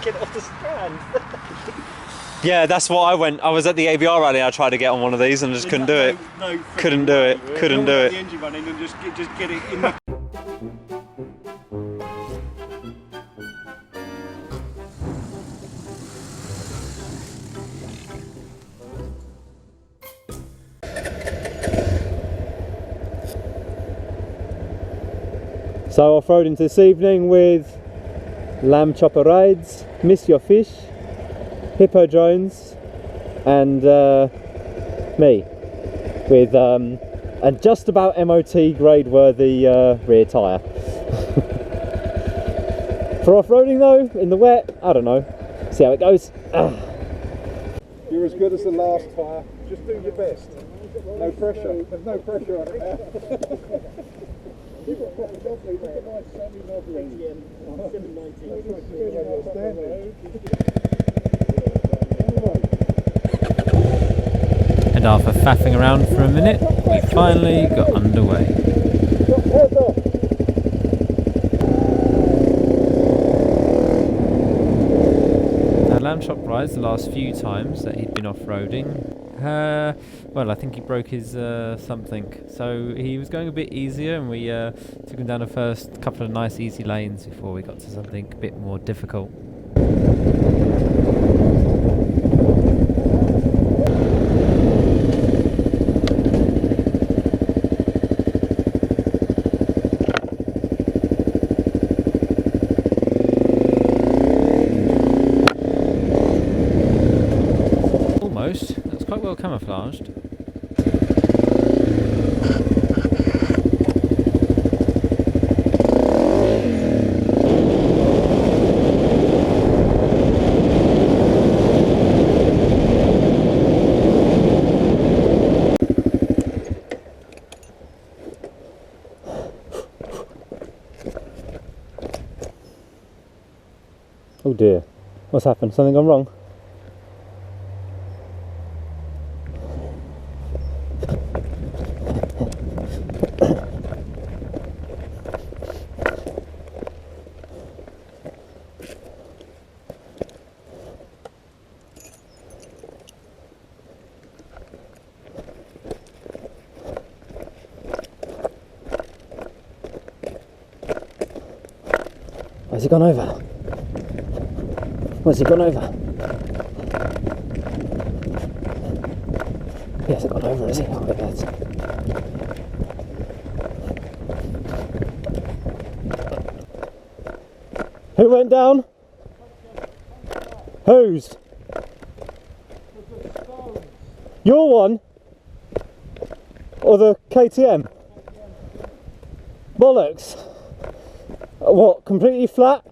Get it off the stand. Yeah, that's what I went. I was at the ABR rally. I tried to get on one of these and just couldn't do it. Couldn't do it. Couldn't do it. The engine running and just get it in the. So off-roading this evening with Lambchoprides, Miss Your Fish, HIPPODRONES, and me, with a just about MOT grade worthy rear tyre. For off-roading though, in the wet, I don't know. See how it goes. You're as good as the last tyre. Just do your best. No pressure. There's no pressure on it now. You've got proper lovely. Look at my sunny lovely. KTM 790. And after faffing around for a minute, we finally got underway. Now Lambchoprides, the last few times that he'd been off-roading, well, I think he broke his something, so he was going a bit easier, and we took him down the first couple of nice easy lanes before we got to something a bit more difficult. Almost. That's quite well camouflaged. Oh dear, what's happened? Something gone wrong? Where's he gone over? Where's he gone over? He hasn't gone over, has he? Oh, he has. Who went down? Whose? Your one? Or the KTM? Bollocks! What, completely flat?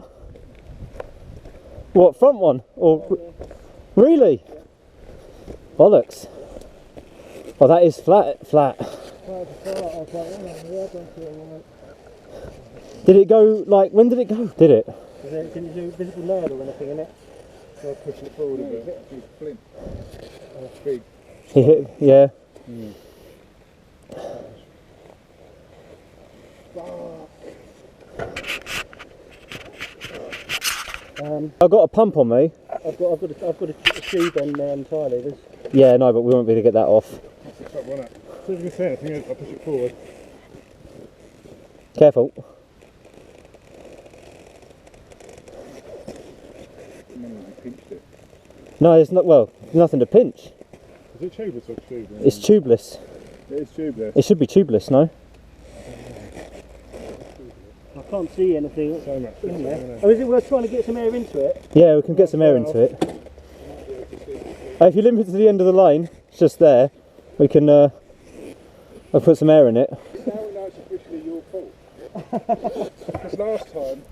What, front one? Or really? Bollocks. Oh, that is flat. Did it go, like, when did it go? Did it? Can you do visible nail or anything in it? So push it forward a bit. It's flint. That's big. Yeah. I've got a pump on me. I've got a tube on there entirely. Yeah, no, but we won't be able to get that off. That's the top one up. So I was going to say, I think I'll push it forward. Careful. Pinched it. No, there's not. Well, there's nothing to pinch. Is it tubeless or tubeless? It's tubeless. It is tubeless. It should be tubeless, no? I can't see anything So much in there. Oh, is it worth trying to get some air into it? Yeah, we can get some air into it. If you limp it to the end of the lane, it's just there. We can. I'll put some air in it. Now it's officially your fault. Because last time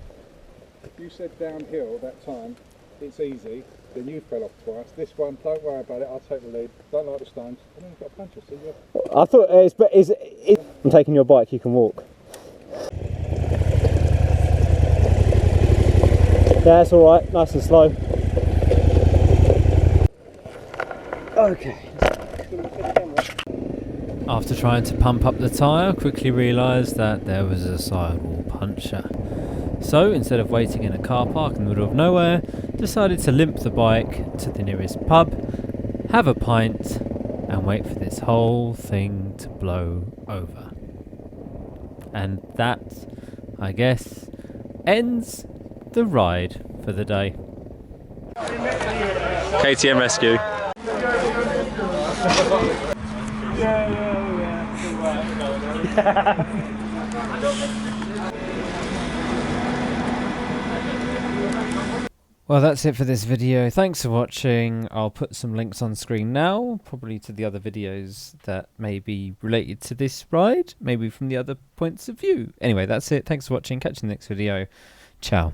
you said downhill that time, it's easy. Then you fell off twice. This one, don't worry about it. I'll take the lead. Don't like the stones. I think I've got a punch. So I thought I'm taking your bike. You can walk. Yeah, it's all right. Nice and slow. Okay. After trying to pump up the tyre, quickly realised that there was a sidewall puncture. So instead of waiting in a car park in the middle of nowhere, decided to limp the bike to the nearest pub, have a pint, and wait for this whole thing to blow over. And that, I guess, ends the ride for the day. KTM rescue. Well, that's it for this video. Thanks for watching. I'll put some links on screen now, probably to the other videos that may be related to this ride, maybe from the other points of view. Anyway, that's it. Thanks for watching. Catch you in the next video. Ciao.